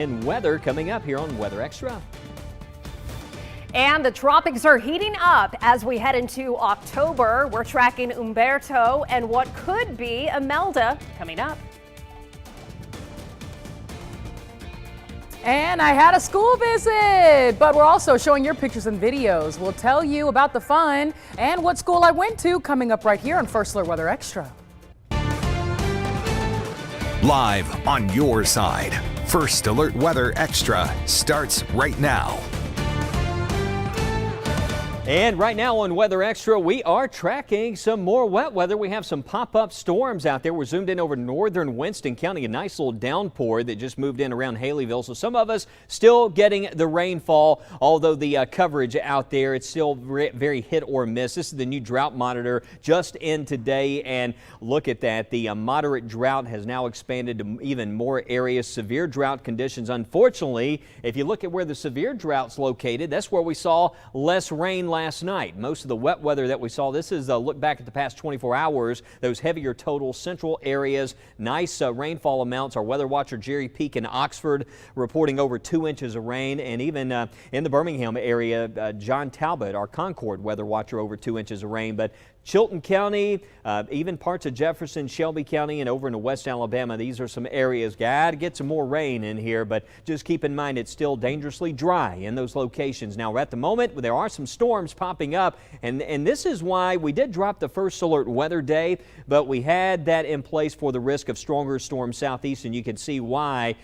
And weather coming up here on Weather Extra. And the tropics are heating up as we head into October. We're tracking Umberto and what could be Imelda coming up. And I had a school visit, but we're also showing your pictures and videos. We'll tell you about the fun and what school I went to coming up right here on First Alert Weather Extra. Live on your side, First Alert Weather Extra starts right now. And right now on Weather Extra, we are tracking some more wet weather. We have some pop-up storms out there. We're zoomed in over northern Winston County, a nice little downpour that just moved in around Haleyville. So some of us still getting the rainfall, although the coverage out there, it's still very hit or miss. This is the new drought monitor just in today. And look at that. The moderate drought has now expanded to even more areas. Severe drought conditions. Unfortunately, if you look at where the severe drought's located, that's where we saw less rain last night. Most of the wet weather that we saw, this is a look back at the past 24 hours, those heavier total central areas, nice rainfall amounts. Our weather watcher Jerry Peak in Oxford reporting over 2 inches of rain, and even in the Birmingham area, John Talbot, our Concord weather watcher, over 2 inches of rain. But Chilton County, even parts of Jefferson, Shelby County, and over into West Alabama, these are some areas. Got to get some more rain in here, but just keep in mind it's still dangerously dry in those locations. Now, at the moment, there are some storms popping up, and this is why we did drop the first alert weather day, but we had that in place for the risk of stronger storms southeast, and you can see why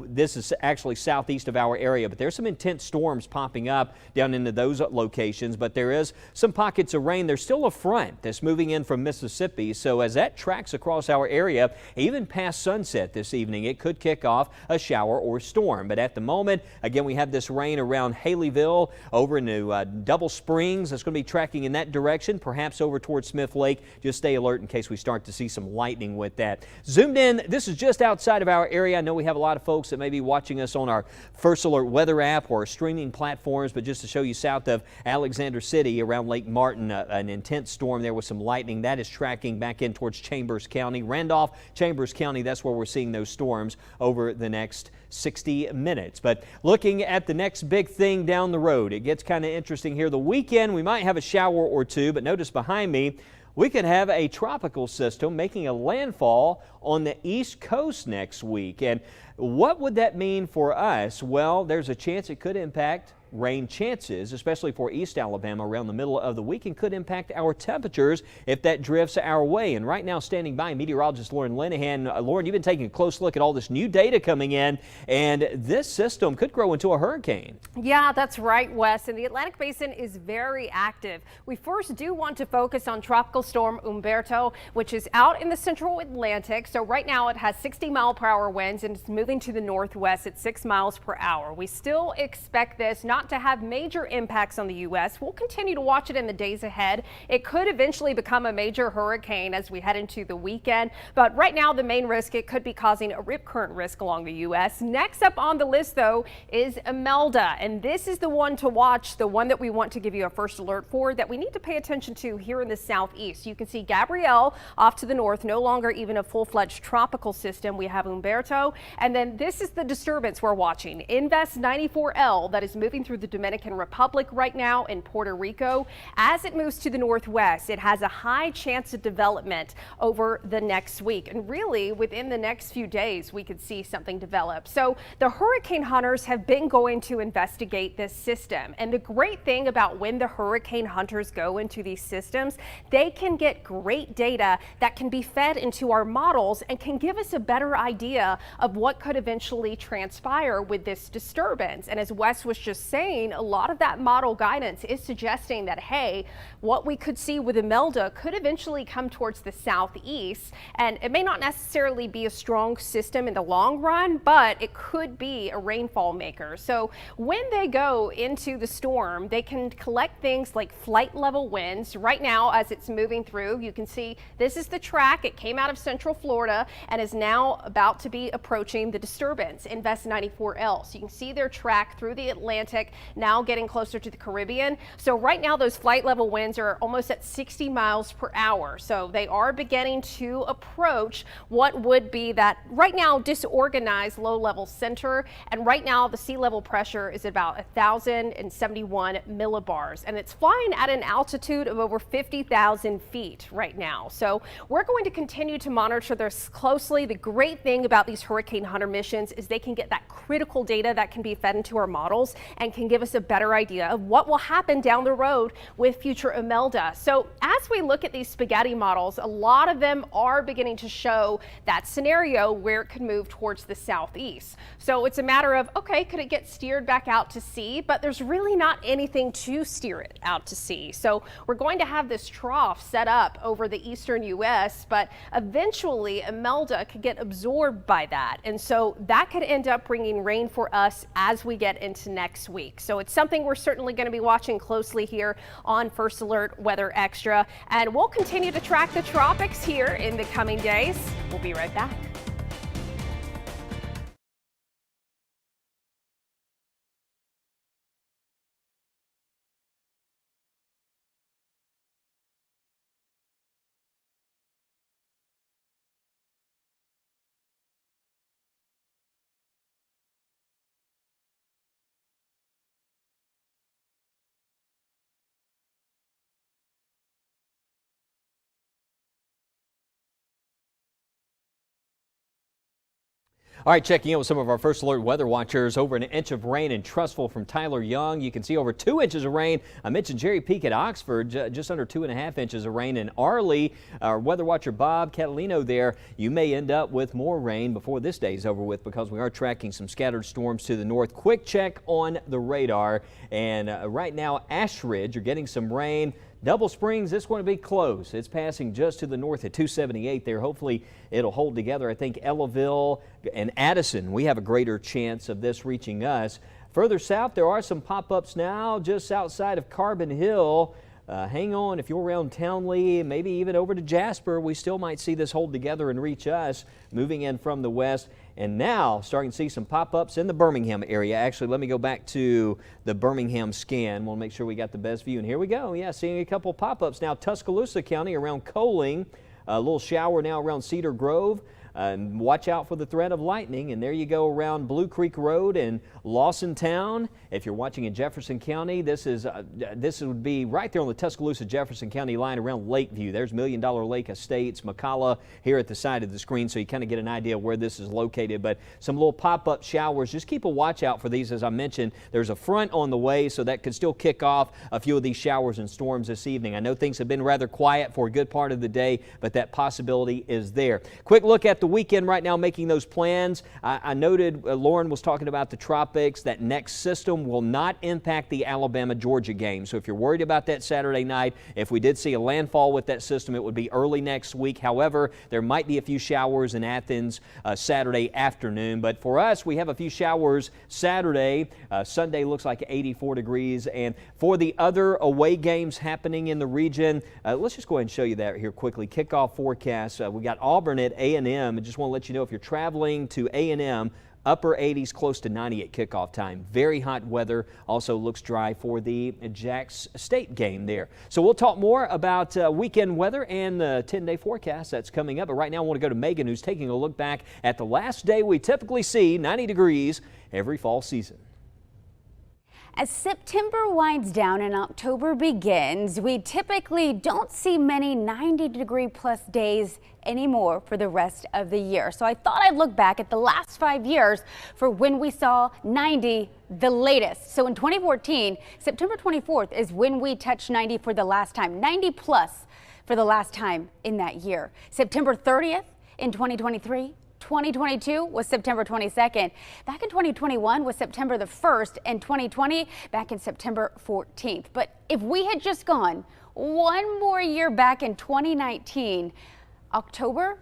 this is actually southeast of our area. But there's some intense storms popping up down into those locations, but there is some pockets of rain. There's still a front that's moving in from Mississippi, so as that tracks across our area, even past sunset this evening, it could kick off a shower or storm. But at the moment, again, we have this rain around Haleyville over into Double Springs. That's going to be tracking in that direction, perhaps over towards Smith Lake. Just stay alert in case we start to see some lightning with that. Zoomed in, this is just outside of our area. I know we have a lot of folks that may be watching us on our First Alert weather app or streaming platforms, but just to show you south of Alexander City around Lake Martin, an intense storm there with some lightning that is tracking back in towards Chambers County. Randolph, Chambers County, that's where we're seeing those storms over the next 60 minutes. But looking at the next big thing down the road, it gets kind of interesting here. The weekend, we might have a shower or two, but notice behind me, we could have a tropical system making a landfall on the East Coast next week. And what would that mean for us? Well, there's a chance it could impact rain chances, especially for East Alabama around the middle of the week, and could impact our temperatures if that drifts our way. And right now, standing by, meteorologist Lauren Linehan. Lauren, you've been taking a close look at all this new data coming in, and this system could grow into a hurricane. Yeah, that's right, Wes. And the Atlantic Basin is very active. We first do want to focus on Tropical Storm Umberto, which is out in the central Atlantic. So right now it has 60-mile-per-hour winds, and it's moving to the northwest at 6 miles per hour. We still expect this not to have major impacts on the U.S. We'll continue to watch it in the days ahead. It could eventually become a major hurricane as we head into the weekend, but right now the main risk, it could be causing a rip current risk along the U.S. Next up on the list, though, is Imelda, and this is the one to watch, the one that we want to give you a first alert for, that we need to pay attention to here in the southeast. You can see Gabrielle off to the north, no longer even a full-fledged tropical system. We have Umberto, and then this is the disturbance we're watching, Invest 94L, that is moving through the Dominican Republic right now in Puerto Rico. As it moves to the northwest, it has a high chance of development over the next week. And really, within the next few days, we could see something develop. So the hurricane hunters have been going to investigate this system. And the great thing about when the hurricane hunters go into these systems, they can get great data that can be fed into our models and can give us a better idea of what could eventually transpire with this disturbance. And as Wes was just saying, a lot of that model guidance is suggesting that, hey, what we could see with Imelda could eventually come towards the southeast, and it may not necessarily be a strong system in the long run, but it could be a rainfall maker. So when they go into the storm, they can collect things like flight level winds. Right now, as it's moving through, you can see this is the track. It came out of central Florida and is now about to be approaching the disturbance, Invest 94L. So you can see their track through the Atlantic. Atlantic, now getting closer to the Caribbean. So right now those flight level winds are almost at 60 miles per hour. So they are beginning to approach what would be that right now disorganized low level center. And right now the sea level pressure is about 1,071 millibars, and it's flying at an altitude of over 50,000 feet right now. So we're going to continue to monitor this closely. The great thing about these Hurricane Hunter missions is they can get that critical data that can be fed into our models and can give us a better idea of what will happen down the road with future Imelda. So as we look at these spaghetti models, a lot of them are beginning to show that scenario where it could move towards the southeast. So it's a matter of, okay, could it get steered back out to sea? But there's really not anything to steer it out to sea. So we're going to have this trough set up over the eastern U.S., but eventually Imelda could get absorbed by that. And so that could end up bringing rain for us as we get into next week. So it's something we're certainly going to be watching closely here on First Alert Weather Extra. And we'll continue to track the tropics here in the coming days. We'll be right back. All right, checking in with some of our First Alert weather watchers. Over an inch of rain in Trussville from Tyler Young. You can see over 2 inches of rain. I mentioned Jerry Peak at Oxford, just under 2.5 inches of rain in Arley. Our weather watcher Bob Catalino there. You may end up with more rain before this day is over with because we are tracking some scattered storms to the north. Quick check on the radar. And right now, Ashridge, you're getting some rain. Double Springs, this one will be close. It's passing just to the north at 278 there. Hopefully it'll hold together. I think Ellaville and Addison, we have a greater chance of this reaching us. Further south, there are some pop-ups now just outside of Carbon Hill. Hang on, if you're around Townley, maybe even over to Jasper, we still might see this hold together and reach us moving in from the west. And now starting to see some pop-ups in the Birmingham area. Actually, let me go back to the Birmingham scan. We'll make sure we got the best view. And here we go. Yeah, seeing a couple pop-ups now. Tuscaloosa County around Coaling. A little shower now around Cedar Grove. Watch out for the threat of lightning. And there you go around Blue Creek Road and Lawson Town. If you're watching in Jefferson County, this would be right there on the Tuscaloosa-Jefferson County line around Lakeview. There's Million Dollar Lake Estates, McCalla here at the side of the screen, so you kind of get an idea where this is located. But some little pop-up showers. Just keep a watch out for these. As I mentioned, there's a front on the way, so that could still kick off a few of these showers and storms this evening. I know things have been rather quiet for a good part of the day, but that possibility is there. Quick look at the weekend right now, making those plans. I noted Lauren was talking about the tropics. That next system will not impact the Alabama-Georgia game. So if you're worried about that Saturday night, if we did see a landfall with that system, it would be early next week. However, there might be a few showers in Athens Saturday afternoon. But for us, we have a few showers Saturday. Sunday looks like 84 degrees. And for the other away games happening in the region, let's just go ahead and show you that here quickly. Kickoff forecast. We got Auburn at A&M. I just want to let you know if you're traveling to A&M, upper 80s, close to 90 at kickoff time. Very hot weather. Also looks dry for the Jax State game there. So we'll talk more about weekend weather and the 10-day forecast that's coming up. But right now I want to go to Megan, who's taking a look back at the last day we typically see 90 degrees every fall season. As September winds down and October begins, we typically don't see many 90-degree plus days anymore for the rest of the year. So I thought I'd look back at the last 5 years for when we saw 90 the latest. So in 2014, September 24th is when we touched 90 for the last time, 90 plus for the last time in that year. September 30th in 2023. 2022 was September 22nd. Back in 2021 was September the 1st, and 2020 back in September 14th. But if we had just gone one more year back in 2019, October,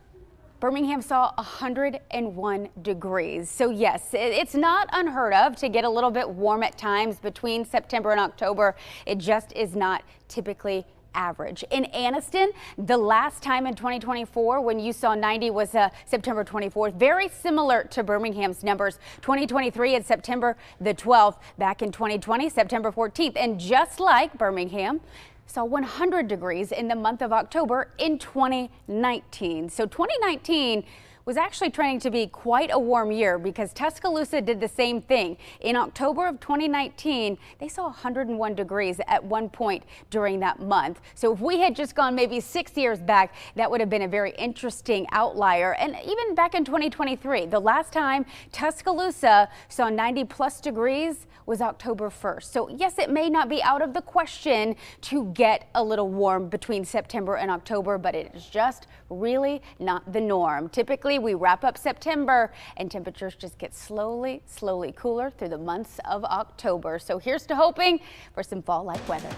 Birmingham saw 101 degrees. So yes, it's not unheard of to get a little bit warm at times between September and October. It just is not typically average. In Anniston, the last time in 2024 when you saw 90 was September 24th, very similar to Birmingham's numbers. 2023 and September the 12th, back in 2020, September 14th. And just like Birmingham, saw 100 degrees in the month of October in 2019. So 2019 was actually trending to be quite a warm year because Tuscaloosa did the same thing. In October of 2019, they saw 101 degrees at one point during that month. So if we had just gone maybe 6 years back, that would have been a very interesting outlier. And even back in 2023, the last time Tuscaloosa saw 90+ degrees was October 1st. So yes, it may not be out of the question to get a little warm between September and October, but it is just really not the norm. Typically, we wrap up September and temperatures just get slowly cooler through the months of October. So here's to hoping for some fall-like weather.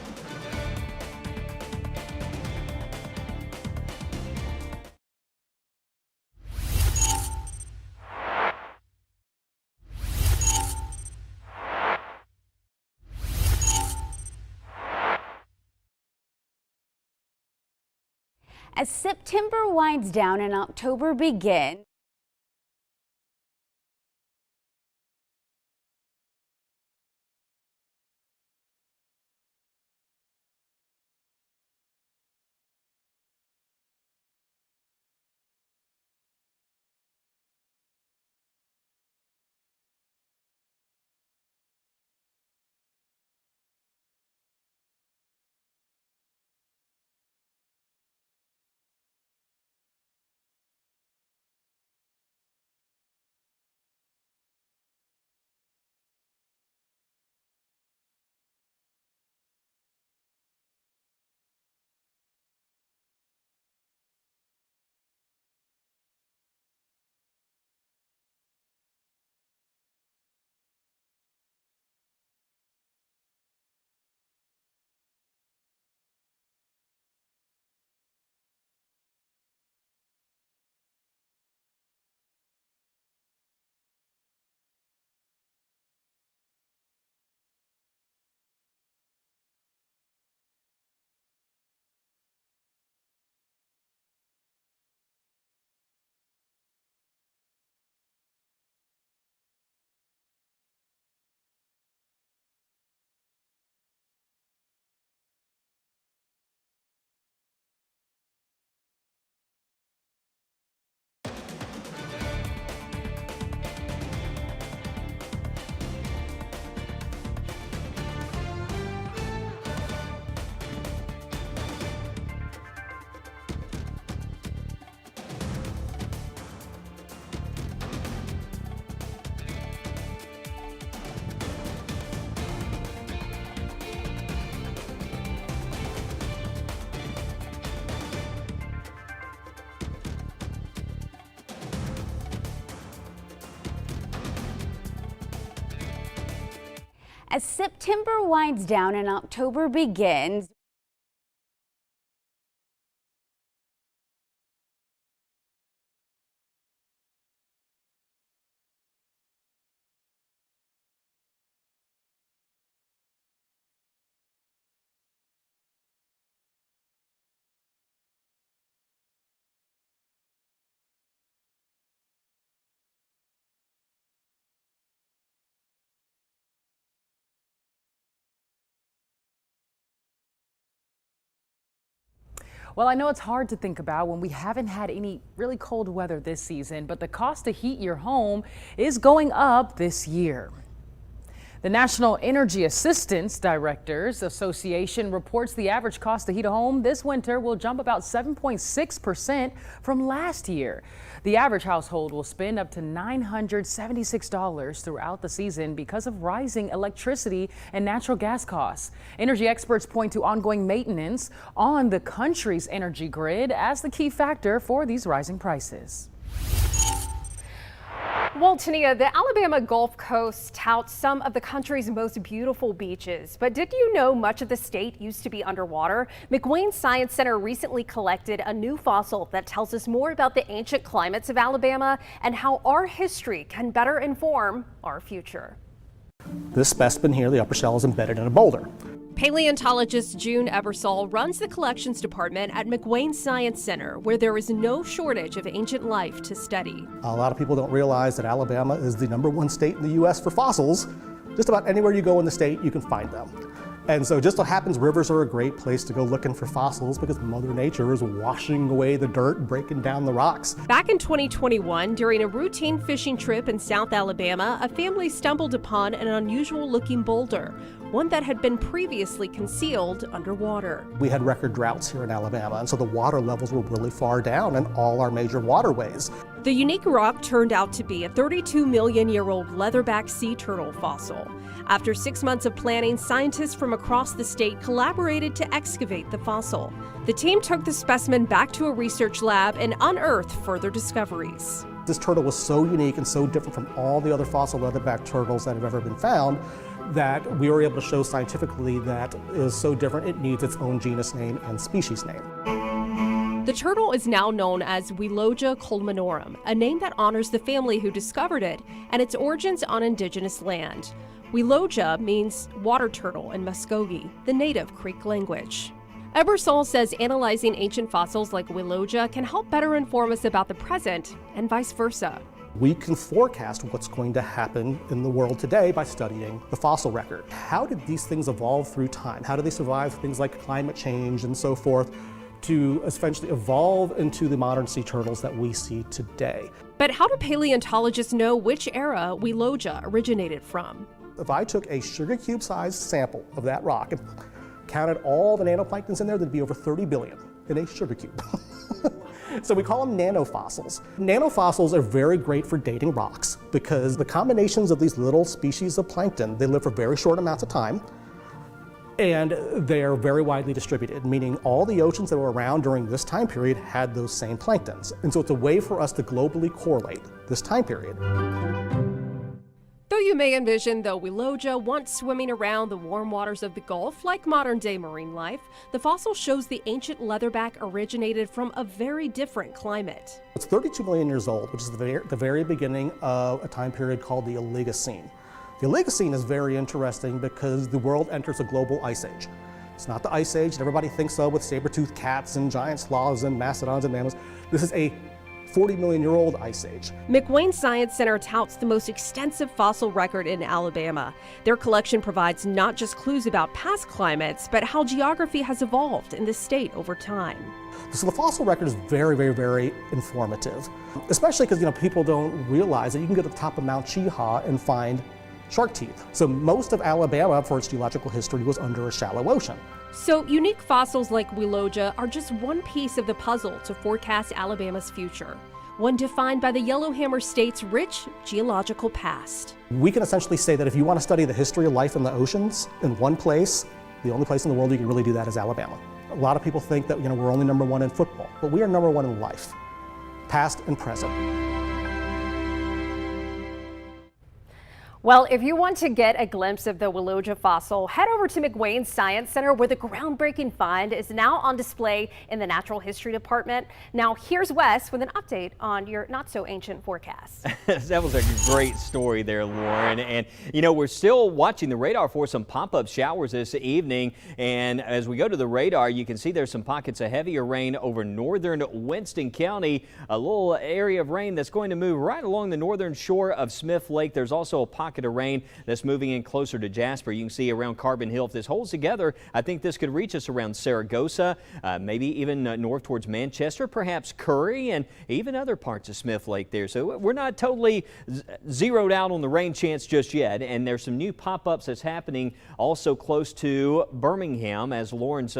As September winds down and October begins, as September winds down and October begins, Well, I know it's hard to think about when we haven't had any really cold weather this season, but the cost to heat your home is going up this year. The National Energy Assistance Directors Association reports the average cost to heat a home this winter will jump about 7.6% from last year. The average household will spend up to $976 throughout the season because of rising electricity and natural gas costs. Energy experts point to ongoing maintenance on the country's energy grid as the key factor for these rising prices. Well, Tania, the Alabama Gulf Coast touts some of the country's most beautiful beaches. But did you know much of the state used to be underwater? McWane Science Center recently collected a new fossil that tells us more about the ancient climates of Alabama and how our history can better inform our future. This specimen here, the upper shell, is embedded in a boulder. Paleontologist June Ebersol runs the collections department at McWane Science Center, where there is no shortage of ancient life to study. A lot of people don't realize that Alabama is the #1 state in the U.S. for fossils. Just about anywhere you go in the state, you can find them. And so it just so happens rivers are a great place to go looking for fossils because Mother Nature is washing away the dirt and breaking down the rocks. Back in 2021, during a routine fishing trip in South Alabama, a family stumbled upon an unusual-looking boulder, one that had been previously concealed underwater. We had record droughts here in Alabama, and so the water levels were really far down in all our major waterways. The unique rock turned out to be a 32-million-year-old leatherback sea turtle fossil. After 6 months of planning, scientists from across the state collaborated to excavate the fossil. The team took the specimen back to a research lab and unearthed further discoveries. This turtle was so unique and so different from all the other fossil leatherback turtles that have ever been found that we were able to show scientifically that it is so different it needs its own genus name and species name. The turtle is now known as Wiloja culminorum, a name that honors the family who discovered it and its origins on indigenous land. Wiloja means water turtle in Muskogee, the native Creek language. Ebersol says analyzing ancient fossils like Wiloja can help better inform us about the present and vice versa. We can forecast what's going to happen in the world today by studying the fossil record. How did these things evolve through time? How do they survive things like climate change and so forth to essentially evolve into the modern sea turtles that we see today? But how do paleontologists know which era Wiloja originated from? If I took a sugar cube-sized sample of that rock and counted all the nanoplanktons in there, there'd be over 30 billion in a sugar cube. So we call them nanofossils. Nanofossils are very great for dating rocks because the combinations of these little species of plankton, they live for very short amounts of time, and they're very widely distributed, meaning all the oceans that were around during this time period had those same planktons. And so it's a way for us to globally correlate this time period. Though you may envision the Wiloja once swimming around the warm waters of the Gulf like modern-day marine life, the fossil shows the ancient leatherback originated from a very different climate. It's 32 million years old, which is the very beginning of a time period called the Oligocene. The Oligocene is very interesting because the world enters a global ice age. It's not the ice age that everybody thinks of with saber-toothed cats and giant sloths and mastodons and mammals. This is a 40-million-year-old ice age. McWane Science Center touts the most extensive fossil record in Alabama. Their collection provides not just clues about past climates, but how geography has evolved in the state over time. So the fossil record is very, very, very informative, especially because people don't realize that you can go to the top of Mount Cheaha and find shark teeth. So most of Alabama, for its geological history, was under a shallow ocean. So unique fossils like Wiloja are just one piece of the puzzle to forecast Alabama's future, one defined by the Yellowhammer State's rich geological past. We can essentially say that if you want to study the history of life in the oceans in one place, the only place in the world you can really do that is Alabama. A lot of people think that we're only #1 in football, but we are #1 in life, past and present. Well, if you want to get a glimpse of the Wiloja fossil, head over to McWane Science Center, where the groundbreaking find is now on display in the Natural History Department. Now, here's Wes with an update on your not-so-ancient forecast. That was a great story there, Lauren. And, we're still watching the radar for some pop-up showers this evening. And as we go to the radar, you can see there's some pockets of heavier rain over northern Winston County, a little area of rain that's going to move right along the northern shore of Smith Lake. There's also a pocket of rain that's moving in closer to Jasper. You can see around Carbon Hill. If this holds together, I think this could reach us around Saragossa, maybe even north towards Manchester, perhaps Curry, and even other parts of Smith Lake there. So we're not totally zeroed out on the rain chance just yet. And there's some new pop-ups that's happening also close to Birmingham as Lauren's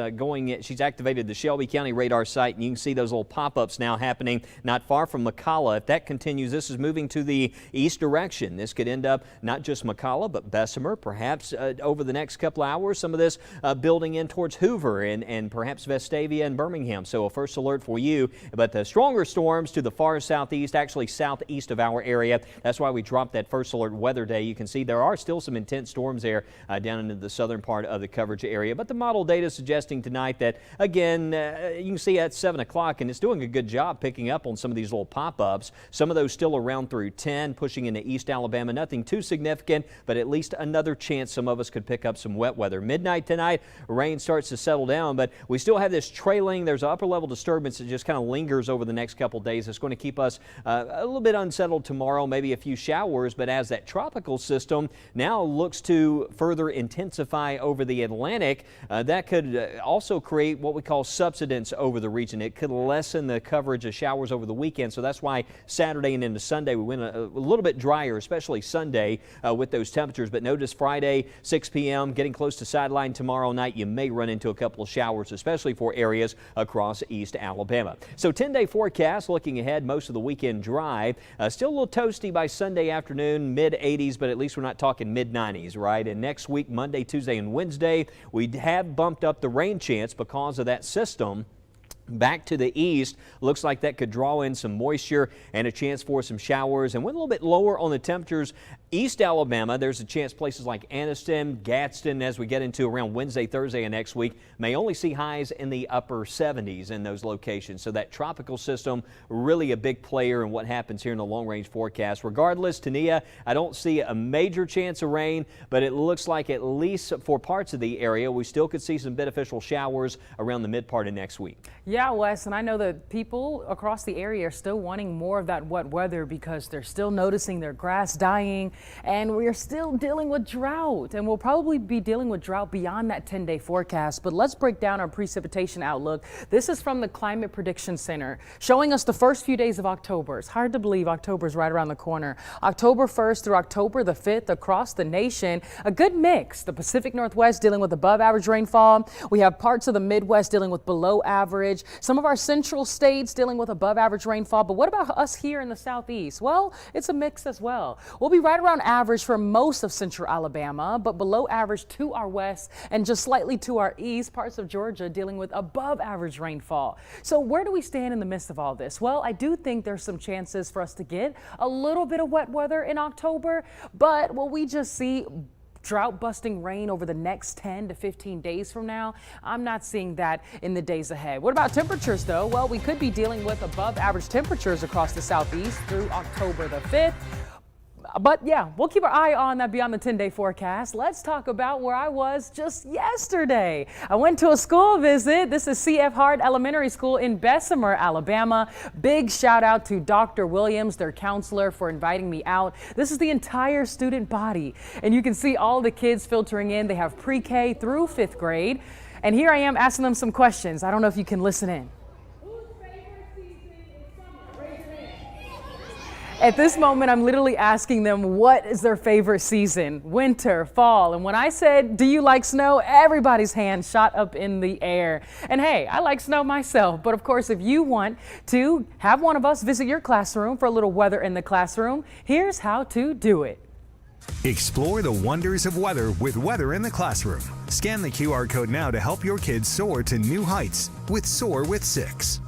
she's activated the Shelby County radar site, and you can see those little pop-ups now happening not far from McCalla. If that continues, this is moving to the east direction. This could end up not just McCalla, but Bessemer, perhaps over the next couple hours, some of this building in towards Hoover and perhaps Vestavia and Birmingham. So a first alert for you. But the stronger storms to the far southeast, actually southeast of our area. That's why we dropped that first alert weather day. You can see there are still some intense storms there down into the southern part of the coverage area. But the model data is suggesting tonight that, again, you can see at 7 o'clock, and it's doing a good job picking up on some of these little pop-ups. Some of those still around through 10, pushing into East Alabama. Nothing too significant, but at least another chance some of us could pick up some wet weather. Midnight tonight, rain starts to settle down, but we still have this trailing. There's an upper level disturbance that just kind of lingers over the next couple days. It's going to keep us a little bit unsettled tomorrow, maybe a few showers, but as that tropical system now looks to further intensify over the Atlantic, that could also create what we call subsidence over the region. It could lessen the coverage of showers over the weekend, so that's why Saturday and into Sunday we went a little bit drier, especially Sunday with those temperatures. But notice Friday, 6 p.m., getting close to sideline tomorrow night, you may run into a couple of showers, especially for areas across East Alabama. So 10-day forecast looking ahead, most of the weekend dry. Still a little toasty by Sunday afternoon, mid-80s, but at least we're not talking mid-90s, right? And next week, Monday, Tuesday, and Wednesday, we have bumped up the rain chance because of that system. Back to the east, looks like that could draw in some moisture and a chance for some showers. And went a little bit lower on the temperatures. East Alabama, there's a chance places like Anniston, Gadsden, as we get into around Wednesday, Thursday, and next week, may only see highs in the upper 70s in those locations. So that tropical system, really a big player in what happens here in the long-range forecast. Regardless, Tania, I don't see a major chance of rain, but it looks like at least for parts of the area, we still could see some beneficial showers around the mid part of next week. Yeah, Wes, and I know that people across the area are still wanting more of that wet weather because they're still noticing their grass dying, and we're still dealing with drought, and we'll probably be dealing with drought beyond that 10-day forecast. But let's break down our precipitation outlook. This is from the Climate Prediction Center, showing us the first few days of October. It's hard to believe October's right around the corner. October 1st through October the 5th across the nation, a good mix. The Pacific Northwest dealing with above average rainfall. We have parts of the Midwest dealing with below average. Some of our central states dealing with above average rainfall. But what about us here in the Southeast? Well, it's a mix as well. We'll be right around average for most of central Alabama, but below average to our west and just slightly to our east. Parts of Georgia dealing with above average rainfall. So where do we stand in the midst of all this? Well, I do think there's some chances for us to get a little bit of wet weather in October, but will we just see drought-busting rain over the next 10 to 15 days from now? I'm not seeing that in the days ahead. What about temperatures, though? Well, we could be dealing with above average temperatures across the Southeast through October the 5th. But yeah, we'll keep our eye on that beyond the 10-day forecast. Let's talk about where I was just yesterday. I went to a school visit. This is C.F. Hart Elementary School in Bessemer, Alabama. Big shout out to Dr. Williams, their counselor, for inviting me out. This is the entire student body, and you can see all the kids filtering in. They have pre-K through 5th grade. And here I am asking them some questions. I don't know if you can listen in. At this moment, I'm literally asking them what is their favorite season, winter, fall. And when I said, do you like snow? Everybody's hand shot up in the air. And hey, I like snow myself. But of course, if you want to have one of us visit your classroom for a little weather in the classroom, here's how to do it. Explore the wonders of weather with Weather in the Classroom. Scan the QR code now to help your kids soar to new heights with Soar with 6.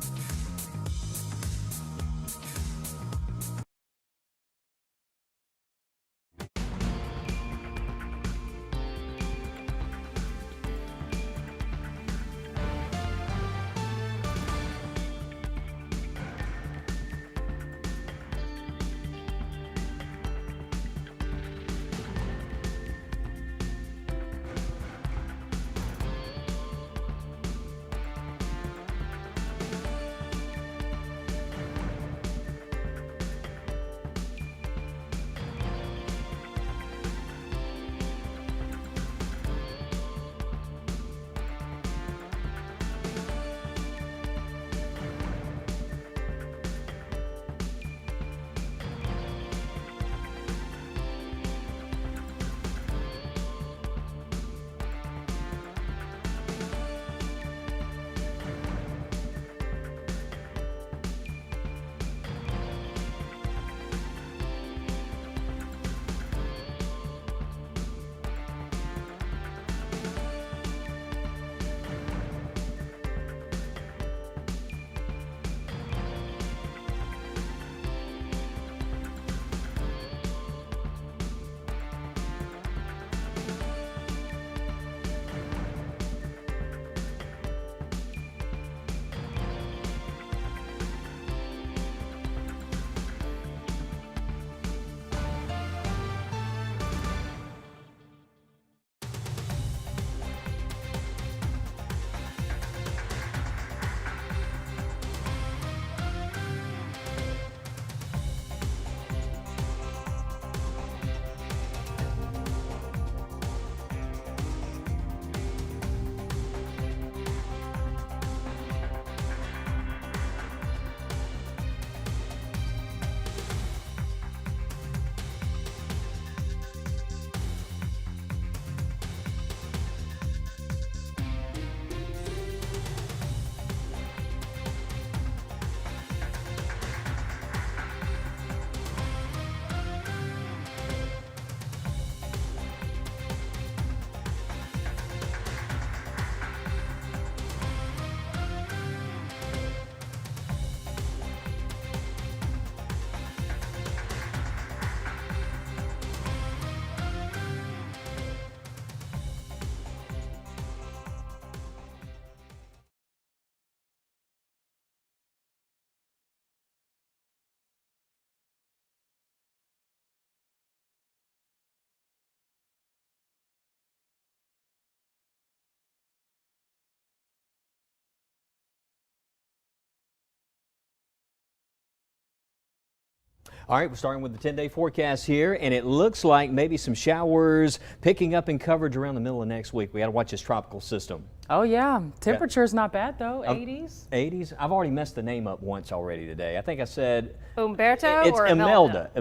All right, we're starting with the 10-day forecast here, and it looks like maybe some showers picking up in coverage around the middle of next week. We got to watch this tropical system. Oh yeah, temperature's not bad though, 80s. 80s. I've already messed the name up once already today. I think I said Umberto it's or Imelda.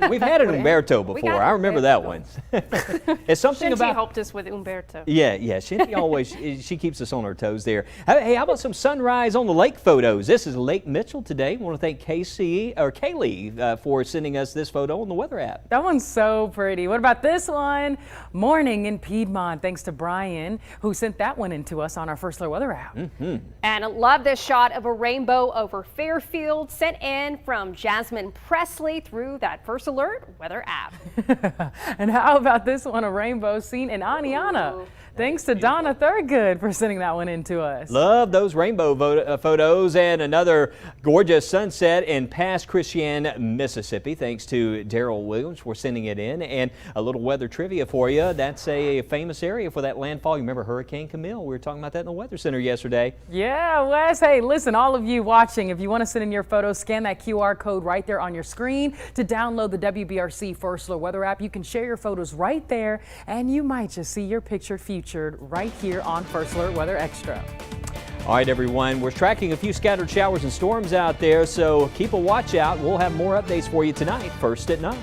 We've had an Umberto before. I remember that one. It's something Shinty about. helped us with Umberto. Yeah. Shinty always she keeps us on our toes there. Hey, how about some sunrise on the lake photos? This is Lake Mitchell today. I want to thank Kaylee for sending us this photo on the weather app. That one's so pretty. What about this one? Morning in Piedmont, thanks to Brian, who sent that one into us on our First Alert Weather app. And I love this shot of a rainbow over Fairfield, sent in from Jasmine Presley through that First Alert Weather app. And how about this one, a rainbow seen in Aniana? Ooh. Thanks to Donna Thurgood for sending that one in to us. Love those rainbow photos, and another gorgeous sunset in Pass Christian, Mississippi. Thanks to Daryl Williams for sending it in. And a little weather trivia for you. That's a famous area for that landfall. You remember Hurricane Camille? We were talking about that in the Weather Center yesterday. Yeah, Wes. Hey, listen, all of you watching, if you want to send in your photos, scan that QR code right there on your screen to download the WBRC First Alert Weather app. You can share your photos right there, and you might just see your picture featured right here on First Alert Weather Extra. All right, everyone, we're tracking a few scattered showers and storms out there, so keep a watch out. We'll have more updates for you tonight, first at 9.